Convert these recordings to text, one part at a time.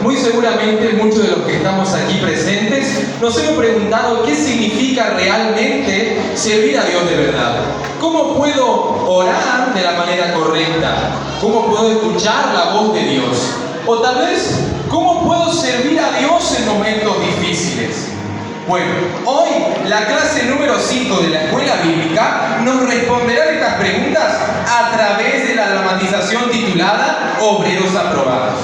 Muy seguramente muchos de los que estamos aquí presentes nos hemos preguntado qué significa realmente servir a Dios de verdad. ¿Cómo puedo orar de la manera correcta? ¿Cómo puedo escuchar la voz de Dios? O tal vez, ¿cómo puedo servir a Dios en momentos difíciles? Bueno, hoy la clase número 5 de la escuela bíblica nos responderá estas preguntas a través de la dramatización titulada Obreros Aprobados.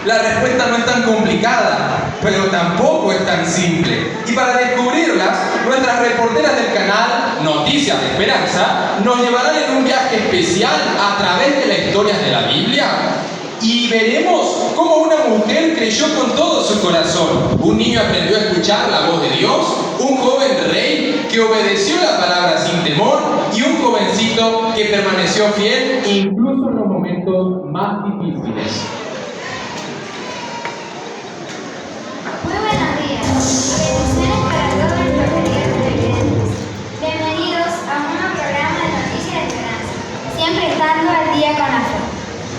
La respuesta no es tan complicada, pero tampoco es tan simple. Y para descubrirlas, nuestras reporteras del canal Noticias de Esperanza nos llevarán en un viaje especial a través de las historias de la Biblia. Y veremos cómo una mujer creyó con todo su corazón. Un niño aprendió a escuchar la voz de Dios, un joven rey que obedeció la palabra sin temor y un jovencito que permaneció fiel incluso en los momentos más difíciles. Muy buenos días. Bendiciones para todos nuestros queridos televidentes. Bienvenidos a un nuevo programa de Noticias de Esperanza, siempre estando al día con la fe.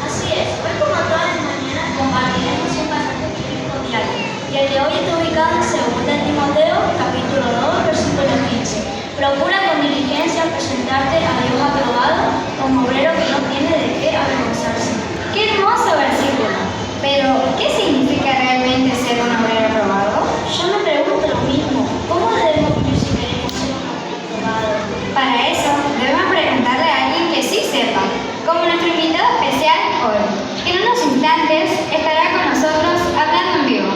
Así es, hoy como todas las mañanas compartiremos un pasaje bíblico diario. Y el de hoy está ubicado en 2 Timoteo, capítulo 2, versículo 15. Procura con diligencia presentarte a Dios aprobado como obrero que no tiene de qué avergonzarse. ¡Qué hermoso versículo! Pero, ¿qué significa realmente ser un obrero aprobado? Yo me pregunto lo mismo. ¿Cómo debemos vivir si queremos ser un obrero aprobado? Para eso, debemos preguntarle a alguien que sí sepa, como nuestro invitado especial hoy, que en unos instantes estará con nosotros hablando en vivo.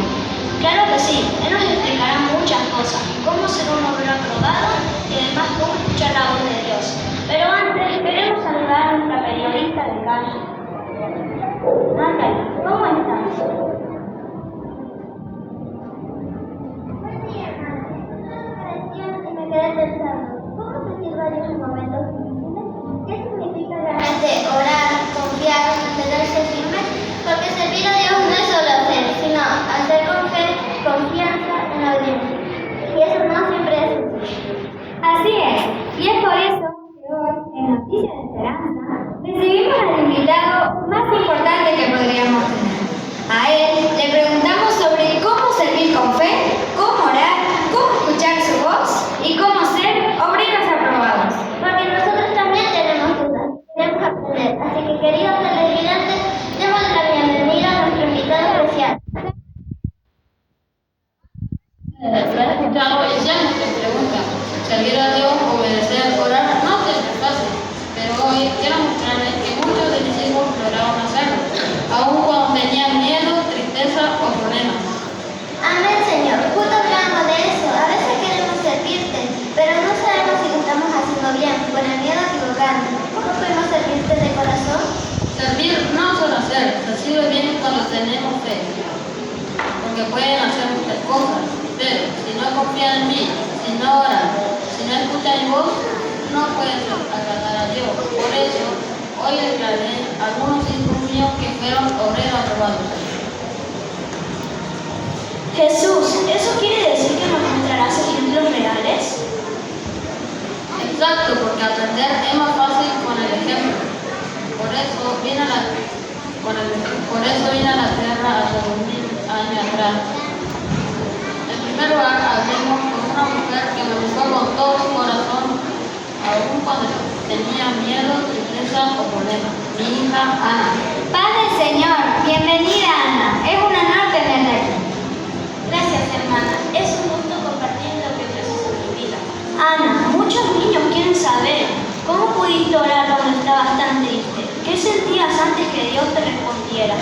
Claro que sí, él nos explicará muchas cosas, cómo ser un obrero aprobado y además cómo escuchar la voz de Dios. Pero antes, queremos saludar a nuestra periodista de calle. Natalie, ¿cómo estás? Buen día, Natalie. Solo me decían y me quedé pensando, ¿cómo sentir a Dios en momentos difíciles? ¿Qué significa realmente orar, confiar, mantenerse firme? Porque servir a Dios no es solo hacer, sino hacer con fe, confianza en la audiencia. Y eso no siempre es sencillo. Así es, y es por eso que hoy, en Noticias de Esperanza, recibimos al invitado más importante que podríamos tener. A él le preguntamos sobre cómo servir con fe, cómo orar, cómo escuchar su voz y cómo ser obreros aprobados. Porque nosotros también tenemos dudas, queremos aprender. Así que, queridos televidentes, démosle la bienvenida a nuestro invitado especial. Lo has escuchado y ya no te pregunta. Servir a Dios, obedecer, orar, no siempre es fácil. Pero hoy quiero mostrarles que muchos de mis hijos lograron hacerlo, aun cuando tenían miedo, tristeza o problemas. Amén, Señor. Justo hablamos de eso. A veces queremos servirte, pero no sabemos si lo estamos haciendo bien, por el miedo a equivocarnos. ¿Cómo podemos servirte de corazón? Servir no es solo hacer, se sirve bien cuando tenemos fe. Porque pueden hacer muchas cosas, pero si no confían en mí, si no oran, si no escuchan mi voz, no pueden agradar a Dios. Por eso, hoy les traeré algunos hijos míos que fueron obreros aprobados. Jesús, ¿eso quiere decir que nos mostrarás ejemplos reales? Exacto, porque aprender es más fácil con el ejemplo. Por eso vine a la tierra hace 2000 años atrás. En primer lugar, hablemos con una mujer que me buscó con todo su corazón, aun cuando tenía miedo, tristeza o problemas. Mi hija Ana. Paz del Señor, bienvenida Ana. Es un honor tenerte aquí. Gracias, hermana. Es un gusto compartir lo que Dios hizo en mi vida. Ana, muchos niños quieren saber cómo pudiste orar cuando estabas tan triste. ¿Qué sentías antes que Dios te respondiera?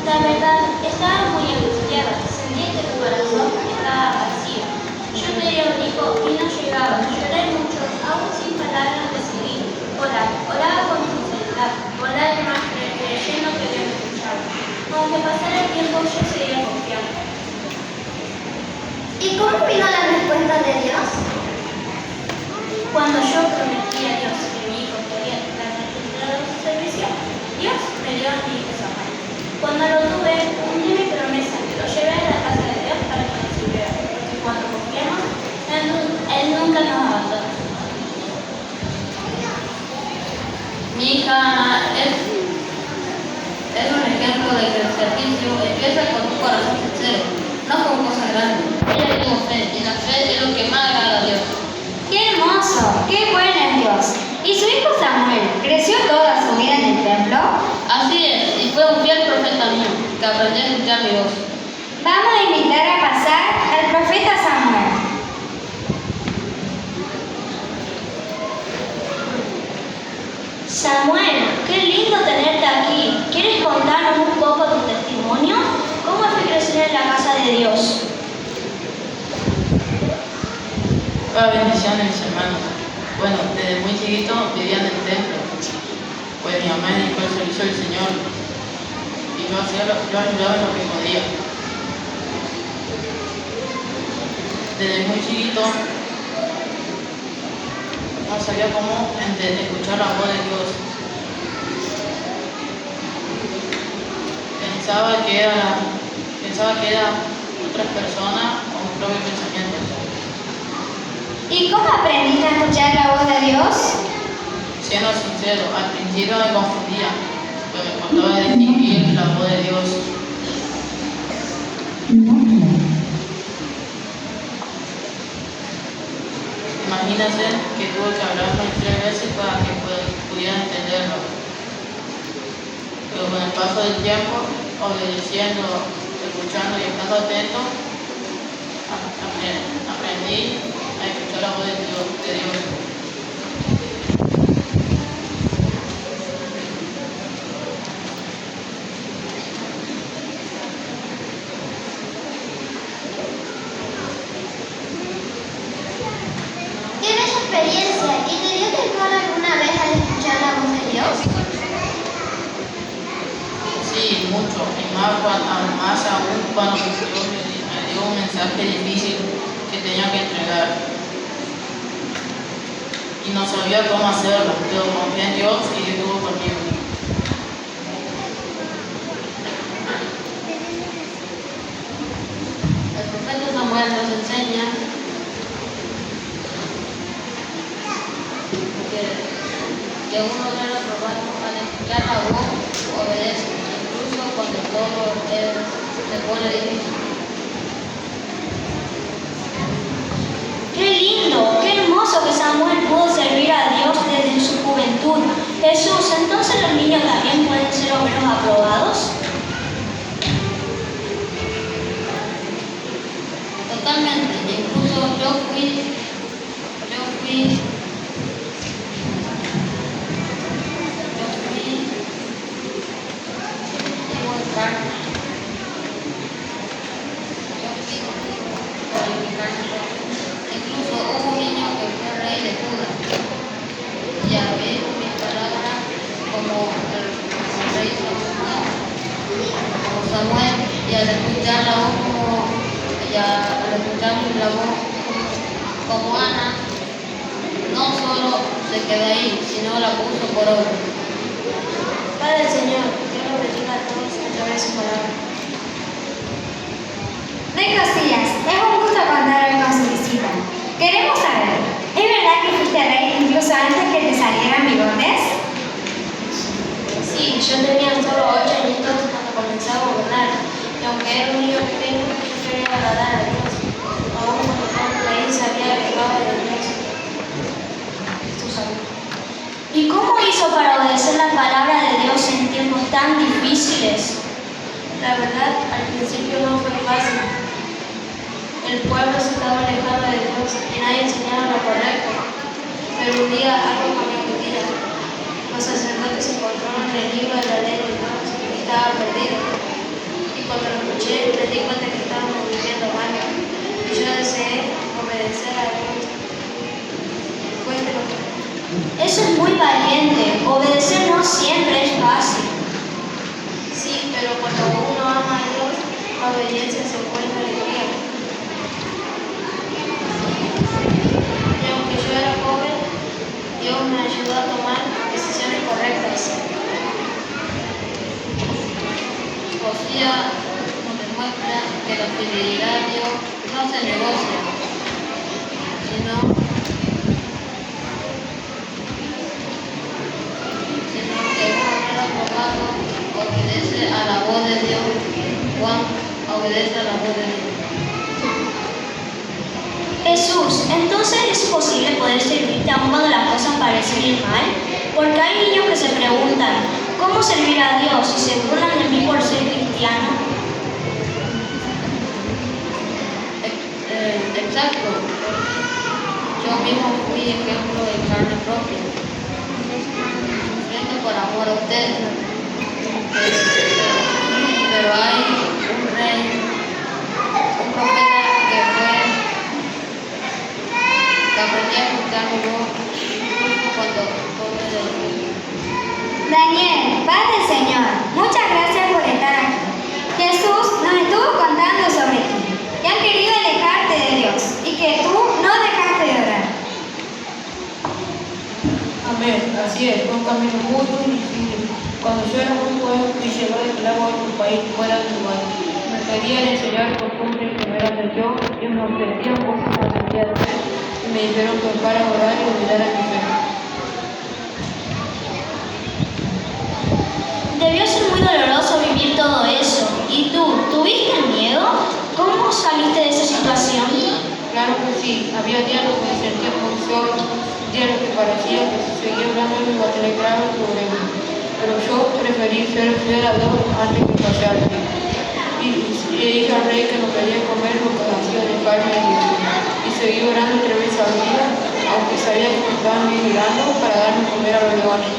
La verdad, estaba muy angustiada. Sentía que tu corazón estaba vacío. Yo quería un hijo y no llegaba. Lloré mucho, aún sin palabras decidí orar. Oraba con sinceridad, con lágrimas, creyendo que Dios me escuchaba. Aunque pasara el tiempo, yo seguía confiando. ¿Y cómo vino la respuesta de Dios? Cuando yo prometí a Dios que mi hijo podía estar registrado en su servicio, Dios me dio a mi hijo Samuel. Cuando lo tuve, cumplí mi promesa, lo llevé a la casa de Dios para que nos sirviera, porque cuando confiamos, Él nunca nos abandona. Mi hija es un ejemplo de que el servicio es fe con un corazón sincero, no con cosas grandes. Ella tuvo fe, y la fe es lo que más agrada a Dios. ¡Qué hermoso! ¡Qué bueno es Dios! ¿Y su hijo Samuel creció toda su vida en el templo? Así es, y fue un fiel profeta mío, que aprendió a escuchar mi voz. Vamos a invitar a pasar al profeta Samuel. Samuel, qué lindo tenerte aquí. ¿Quieres contarnos un poco tu testimonio? ¿Cómo fue crecer en la casa de Dios? Bendiciones, hermanos. Bueno, desde muy chiquito vivía en el templo, pues mi mamá me dedicó al servicio del Señor y yo ayudaba en lo que podía. Desde muy chiquito no sabía cómo escuchar la voz de Dios. Pensaba que era otras personas o mis propios pensamientos. ¿Y cómo aprendiste a escuchar la voz de Dios? Siendo sincero, al principio me confundía, pues me costaba distinguir la voz de Dios. Imagínense que tuve que hablarlo 3 veces para que pudiera entenderlo. Pero con el paso del tiempo, obedeciendo, escuchando y estando atento, aprendí a escuchar la voz de Dios. ¿Tienes experiencia y te dio temor alguna vez al escuchar la voz de Dios? Sí, mucho, y más aún cuando Dios me dio un mensaje difícil que tenía que entregar. Y no sabía cómo hacerlo, pero confié en Dios y Dios estuvo conmigo. El profeta Samuel nos enseña que uno debe probar al escuchar la voz, obedece, incluso cuando todo se pone difícil. ¡Qué lindo! ¡Qué hermoso que Samuel pudo servir a Dios desde su juventud! Jesús, ¿entonces los niños también pueden ser obreros aprobados? Totalmente, incluso yo fui incluso hubo un niño que fue rey de Judá y al oír mis palabras como el rey como Samuel, y al escuchar la voz como Ana, no solo se quedó ahí, sino la puso por obra. Padre Señor, Dios los bendiga a todos a través de su palabra. Rey Josías, es un gusto contar hoy con su visita. Queremos saber, ¿es verdad que fuiste rey incluso antes que te salieran bigotes? Sí, yo tenía solo 8 añitos cuando comencé a gobernar, y aunque era un niño pequeño, yo quería agradar a Dios. Aún cuando estaba en el país sabía que hablaba de Dios. Esto sabía. ¿Y cómo hizo para obedecer la palabra de Dios en tiempos tan difíciles? La verdad, al principio no fue fácil. El pueblo se estaba alejando de Dios y nadie enseñaba lo correcto. Pero un día algo cambió mi vida. Los sacerdotes encontraron el libro de la ley de Dios y estaba perdido. Y cuando lo escuché, me di cuenta que estábamos viviendo mal. Y yo deseé obedecer a Dios. Cuéntelo. Eso es muy valiente. Obedecer no siempre es fácil. Sí, pero cuando uno ama a Dios, la obediencia se vuelve alegría. Y aunque yo era joven, Dios me ayudó a tomar decisiones correctas. Josías nos demuestra que la fidelidad a Dios no se negocia, sino que uno no lo probado obedece a la voz de Dios. Juan obedece a la voz de Dios. Jesús, entonces es posible poder servirte aún cuando las cosas parecen ir mal, porque hay niños que se preguntan, ¿cómo servir a Dios si se burlan de mí por ser cristiano? Exacto. Yo mismo fui ejemplo de carne propia, sufriendo por amor a ustedes. Pero hay un rey, un profeta que aprendí a escuchar mi voz, incluso cuando come de mí. Daniel, paz del Señor, muchas gracias por estar aquí. Jesús nos estuvo contando sobre ti, que han querido alejarte de Dios y que tú no dejaste de orar. Amén, así es, fue un camino muy difícil. Cuando yo era muy joven, mi llegó del agua a otro país fuera del lugar. Me querían enseñar costumbres que no eran de yo y me ofrecían cosas que no sentía de hacer. Y me dijeron que para orar y olvidar a mi fe. Debió ser muy doloroso vivir todo eso. ¿Y tú, tuviste miedo? ¿Cómo saliste de esa situación? Claro que sí, había días en los que me sentía muy solo, días en los que parecía que si seguía hablando me iba a tener graves problemas. Pero yo preferí ser fiel a Dios antes que fallarle. Y le dije al rey que no quería comer lo que hacía dejarme de Dios. Y seguí orando 3 veces al día, aunque sabía que me estaban vigilando para darme comer a los leones.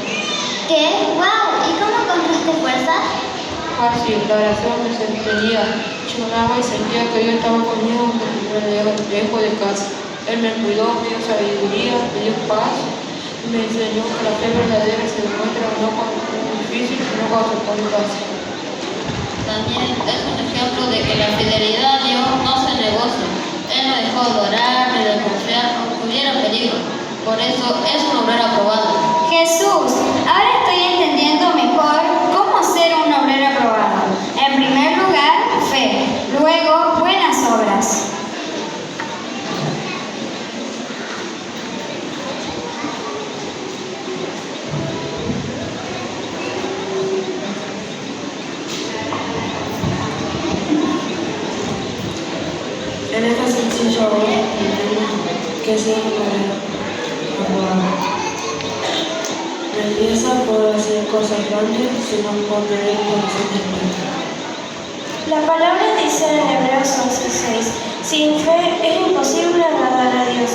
¿Qué? ¡Wow! ¿Y cómo encontraste fuerzas? Fácil, la oración me sostenía, lloraba y sentía que Dios estaba conmigo aunque estuviera lejos de casa. Él me cuidó, me dio sabiduría, me dio paz y me enseñó que la fe verdadera se demuestra no cuando es difícil, sino cuando se pone fácil. Daniel es un ejemplo de que la fidelidad a Dios no se negocia. Él no dejó de orar ni de confiar aunque hubiera peligro. Por eso es un obrero aprobado. Jesús, ahora estoy entendiendo mejor cómo ser un obrero aprobado. En primer lugar, fe, luego buenas obras. En esta sencilla obra entendemos que ser un obrero aprobado no empieza por hacer cosas grandes, sino por tener un corazón despierto. La palabra dice en Hebreos 11:6, sin fe es imposible agradar a Dios.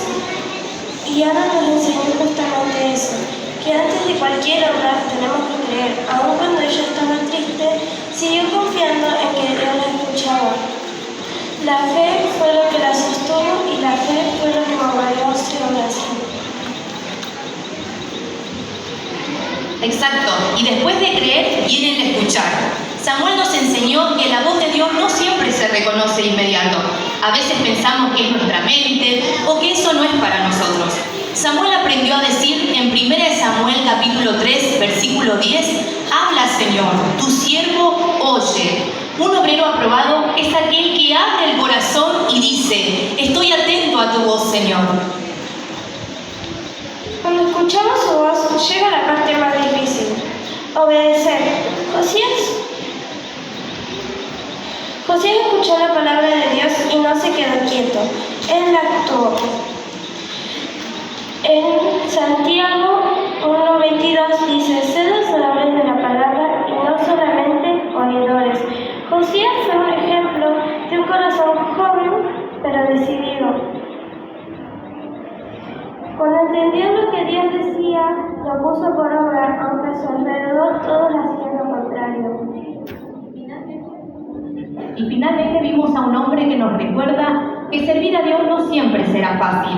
Y Ana nos enseñó justamente eso, que antes de cualquier obra tenemos que creer, aun cuando ella estaba triste, siguió confiando en que Dios la escuchaba. La fe fue lo que la sostuvo y la fe fue lo que movió a su oración. Exacto, y después de creer viene el escuchar. Samuel nos enseñó que la voz de Dios no siempre se reconoce de inmediato. A veces pensamos que es nuestra mente o que eso no es para nosotros. Samuel aprendió a decir en 1 Samuel capítulo 3, versículo 10, habla Señor, tu siervo oye. Un obrero aprobado es aquel que abre el corazón y dice, estoy atento a tu voz, Señor. Cuando escuchamos su voz, llega la parte más difícil, obedecer. Josías escuchó la palabra de Dios y no se quedó quieto, él actuó. En Santiago 1:22 dice, sed hacedores de la palabra y no solamente oidores. Josías fue un ejemplo de un corazón joven pero decidido. Cuando entendió lo que Dios decía, lo puso por obra, aunque a su alrededor todos hacían lo contrario. Y finalmente vimos a un hombre que nos recuerda que servir a Dios no siempre será fácil.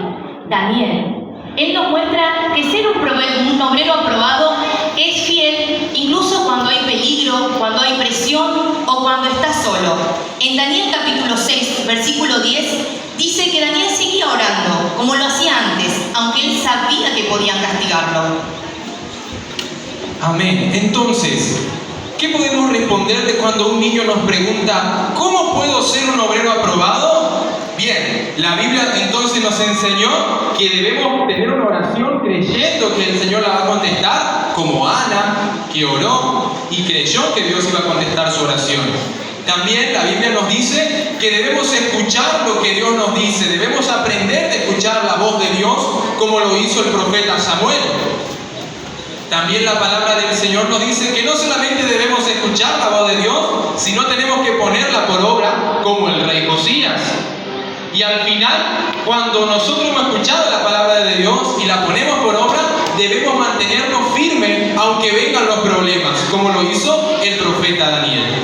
Daniel. Él nos muestra que ser un obrero aprobado es fiel incluso cuando hay peligro, cuando hay presión o cuando está solo. En Daniel capítulo 6, versículo 10, dice que Daniel seguía orando, como lo hacía antes, aunque él sabía que podían castigarlo. Amén. Entonces, ¿qué podemos responderle cuando un niño nos pregunta, ¿cómo puedo ser un obrero aprobado? Bien, la Biblia entonces nos enseñó que debemos tener una oración creyendo que el Señor la va a contestar, como Ana, que oró y creyó que Dios iba a contestar su oración. También la Biblia nos dice que debemos escuchar lo que Dios nos dice, debemos aprender de escuchar la voz de Dios como lo hizo el profeta Samuel. También la palabra del Señor nos dice que no solamente debemos escuchar la voz de Dios, sino tenemos que ponerla por obra como el rey Josías. Y al final, cuando nosotros hemos escuchado la palabra de Dios y la ponemos por obra, debemos mantenernos firmes aunque vengan los problemas, como lo hizo el profeta Daniel.